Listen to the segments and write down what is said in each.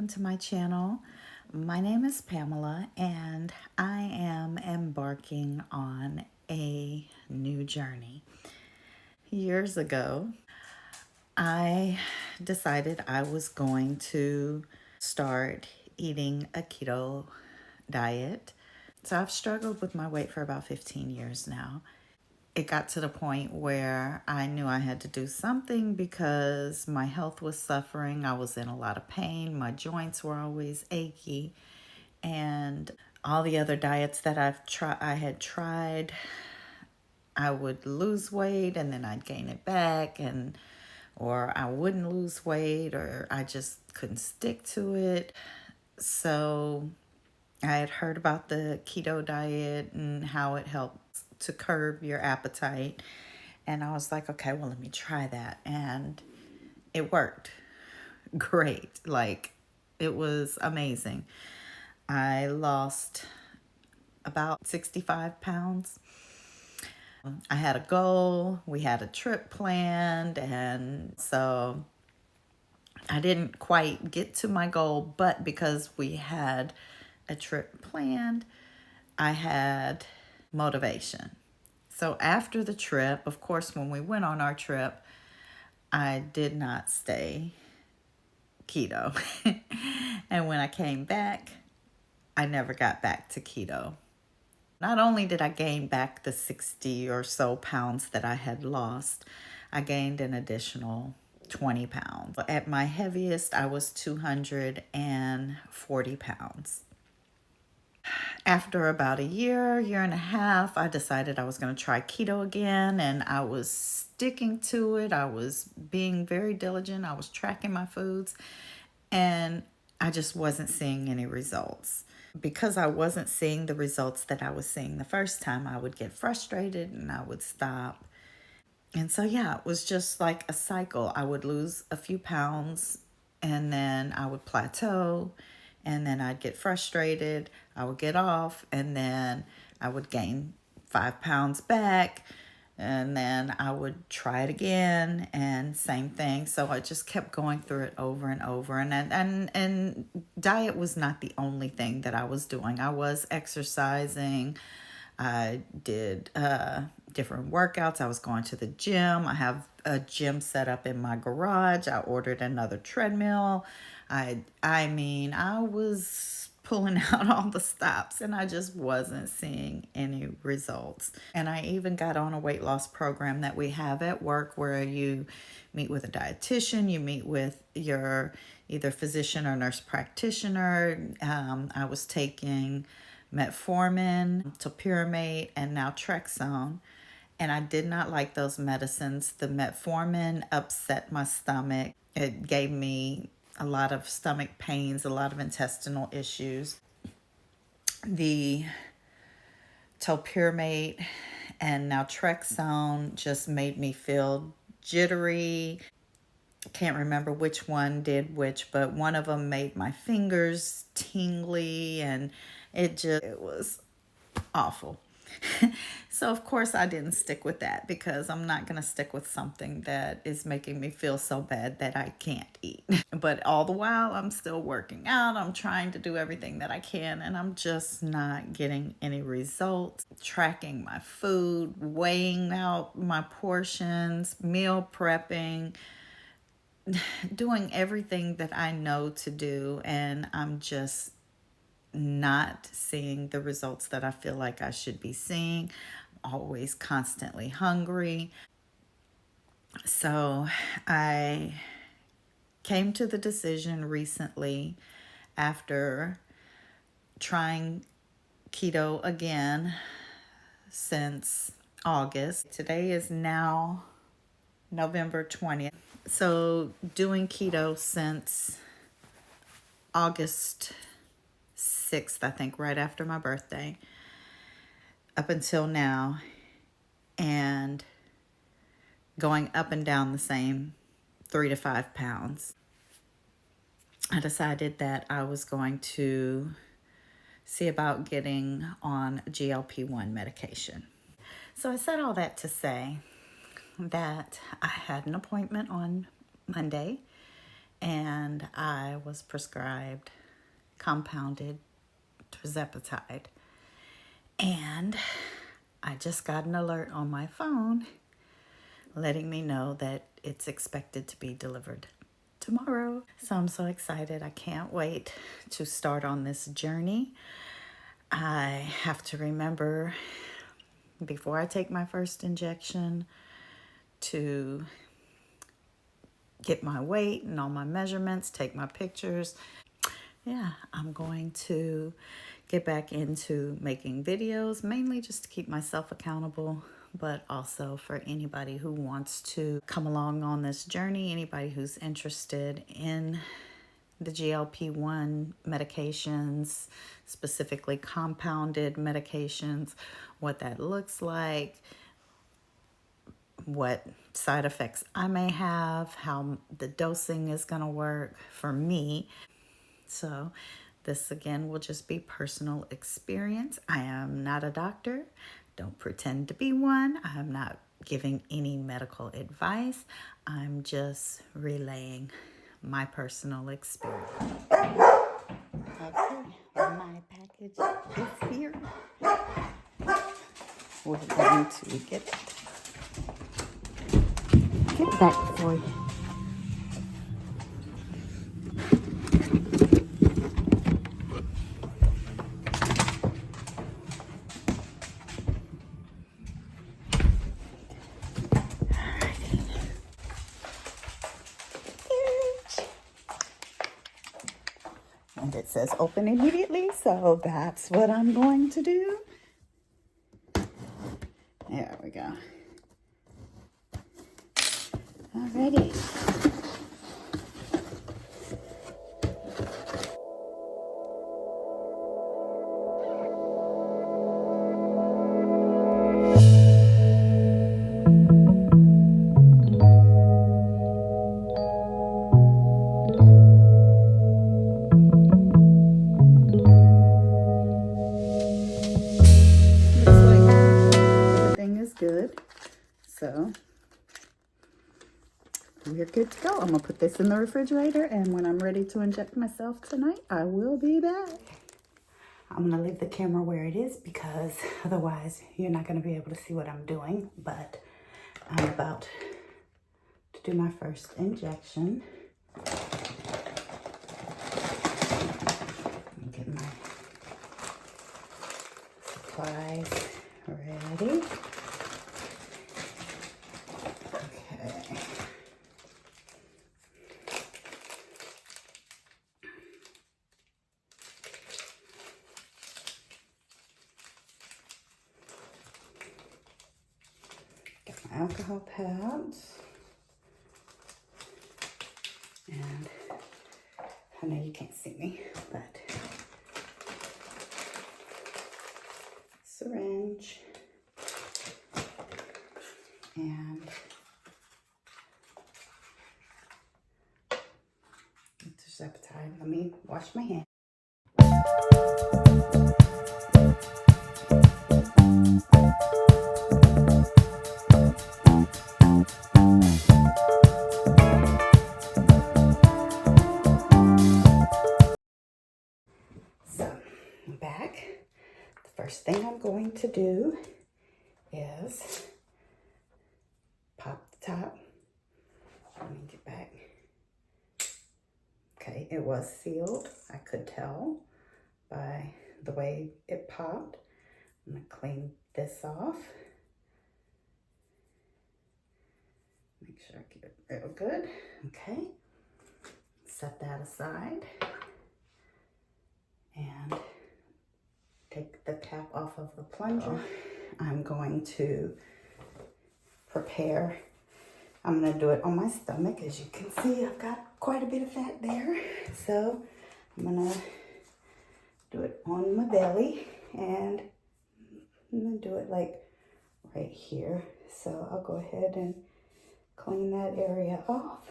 to my channel. My name is Pamela and I am embarking on a new journey. Years ago, I decided I was going to start eating a keto diet. So I've struggled with my weight for about 15 years now. It got to the point where I knew I had to do something because my health was suffering. I was in a lot of pain. My joints were always achy. And all the other diets that I had tried, I would lose weight and then I'd gain it back, or I wouldn't lose weight, or I just couldn't stick to it. So I had heard about the keto diet and how it helps to curb your appetite. And I was like, okay, well, let me try that. And it worked great. Like, it was amazing. I lost about 65 pounds. I had a goal. We had a trip planned. And so I didn't quite get to my goal, but because we had a trip planned, I had motivation. So after the trip, of course, when we went on our trip, I did not stay keto. And when I came back, I never got back to keto. Not only did I gain back the 60 or so pounds that I had lost, I gained an additional 20 pounds. At my heaviest, I was 240 pounds. After about a year and a half, I decided I was going to try keto again, and I was sticking to it. I was being very diligent. I was tracking my foods, and I just wasn't seeing any results. Because I wasn't seeing the results that I was seeing the first time, I would get frustrated and I would stop. And so, yeah, it was just like a cycle. I would lose a few pounds and then I would plateau, and then I'd get frustrated. I would get off, and then I would gain 5 pounds back, and then I would try it again, and same thing. So I just kept going through it over and over. And diet was not the only thing that I was doing. I was exercising. I did different workouts. I was going to the gym. I have a gym set up in my garage. I ordered another treadmill. I mean, I was pulling out all the stops and I just wasn't seeing any results. And I even got on a weight loss program that we have at work where you meet with a dietitian, you meet with your either physician or nurse practitioner. I was taking metformin, topiramate, and naltrexone. And I did not like those medicines. The metformin upset my stomach. It gave me a lot of stomach pains, a lot of intestinal issues. The topiramate and naltrexone just made me feel jittery. Can't remember which one did which, but one of them made my fingers tingly, and it was awful. So of course I didn't stick with that, because I'm not going to stick with something that is making me feel so bad that I can't eat. But all the while I'm still working out. I'm trying to do everything that I can, and I'm just not getting any results. Tracking my food, weighing out my portions, meal prepping, doing everything that I know to do, and I'm just not seeing the results that I feel like I should be seeing. I'm always constantly hungry. So I came to the decision recently, after trying keto again since August. Today is now November 20th. So doing keto since August 6th, I think, right after my birthday, up until now, and going up and down the same 3 to 5 pounds. I decided that I was going to see about getting on GLP-1 medication. So I said all that to say that I had an appointment on Monday, and I was prescribed compounded tirzepatide. And I just got an alert on my phone letting me know that it's expected to be delivered tomorrow. So I'm so excited. I can't wait to start on this journey. I have to remember before I take my first injection to get my weight and all my measurements, take my pictures. Yeah, I'm going to get back into making videos, mainly just to keep myself accountable, but also for anybody who wants to come along on this journey, anybody who's interested in the GLP-1 medications, specifically compounded medications, what that looks like, what side effects I may have, how the dosing is going to work for me. So this again will just be personal experience. I am not a doctor. Don't pretend to be one. I'm not giving any medical advice. I'm just relaying my personal experience. Okay, my package is here. We're going to get back for you. And it says open immediately, so that's what I'm going to do. There we go. Alrighty. Looks like everything is good. So we're good to go. I'm gonna put this in the refrigerator, and when I'm ready to inject myself tonight, I will be back. I'm gonna leave the camera where it is because otherwise you're not gonna be able to see what I'm doing. But I'm about to do my first injection. Get my supplies ready. Okay. Get my alcohol pads. And I know you can't see me, but syringe and tirzepatide. Let me wash my hands. So I'm back. The first thing I'm going to do is pop the top. Let me get back. Okay, it was sealed. I could tell by the way it popped. I'm gonna clean this off. Make sure I keep it real good. Okay, set that aside and take the cap off of the plunger. I'm going to prepare. I'm gonna do it on my stomach. As you can see, I've got quite a bit of fat there. So I'm gonna do it on my belly, and I'm gonna do it like right here. So I'll go ahead and clean that area off.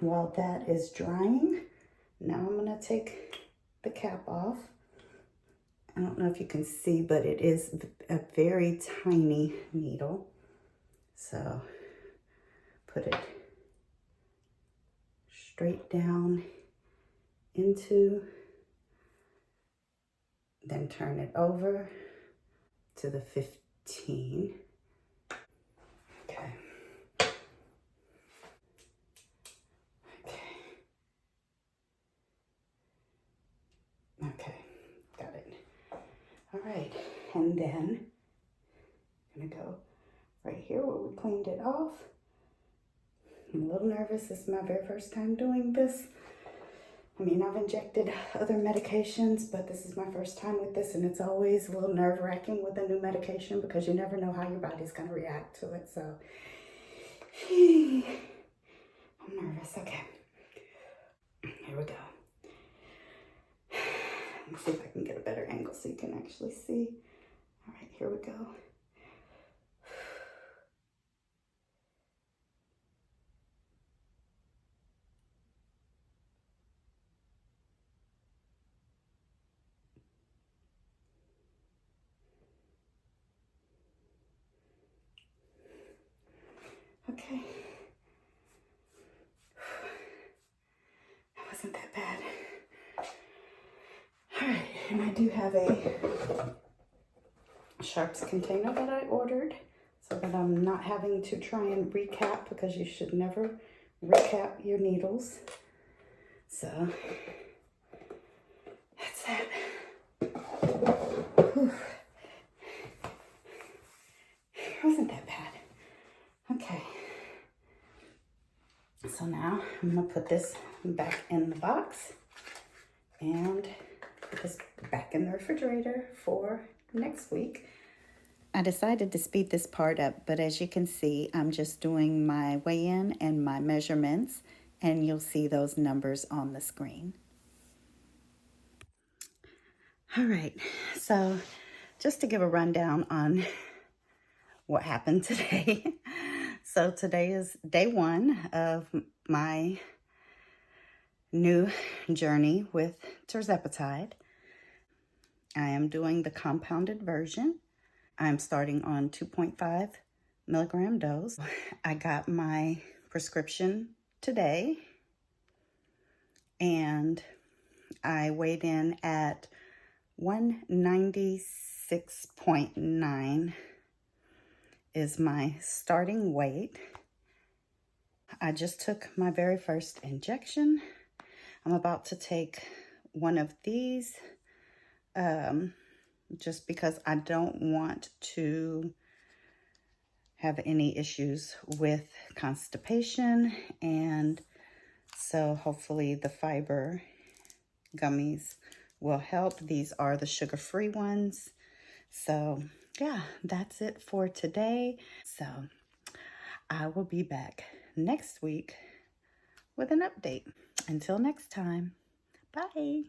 While that is drying, now I'm gonna take the cap off. I don't know if you can see, but it is a very tiny needle. So put it straight down into, then turn it over to the 15. Okay. Okay, got it. All right, and then I'm gonna go right here where we cleaned it off. I'm a little nervous. This is my very first time doing this. I mean, I've injected other medications, but this is my first time with this, and it's always a little nerve-wracking with a new medication because you never know how your body's gonna react to it. So, I'm nervous. Okay, here we go. Let's see if I can get a better angle so you can actually see. All right, here we go. Okay. That wasn't that bad. All right, and I do have a Sharps container that I ordered so that I'm not having to try and recap, because you should never recap your needles. So that's that. Whew. It wasn't that bad. Okay. So now I'm gonna put this back in the box and put this back in the refrigerator for next week. I decided to speed this part up, but as you can see, I'm just doing my weigh-in and my measurements, and you'll see those numbers on the screen. All right, so just to give a rundown on what happened today. So today is day 1 of my new journey with tirzepatide. I am doing the compounded version. I'm starting on 2.5 milligram dose. I got my prescription today, and I weighed in at 196.9 is my starting weight. I just took my very first injection. I'm about to take one of these just because I don't want to have any issues with constipation, and so hopefully the fiber gummies will help. These are the sugar-free ones. So yeah, that's it for today. So I will be back next week with an update. Until next time, bye.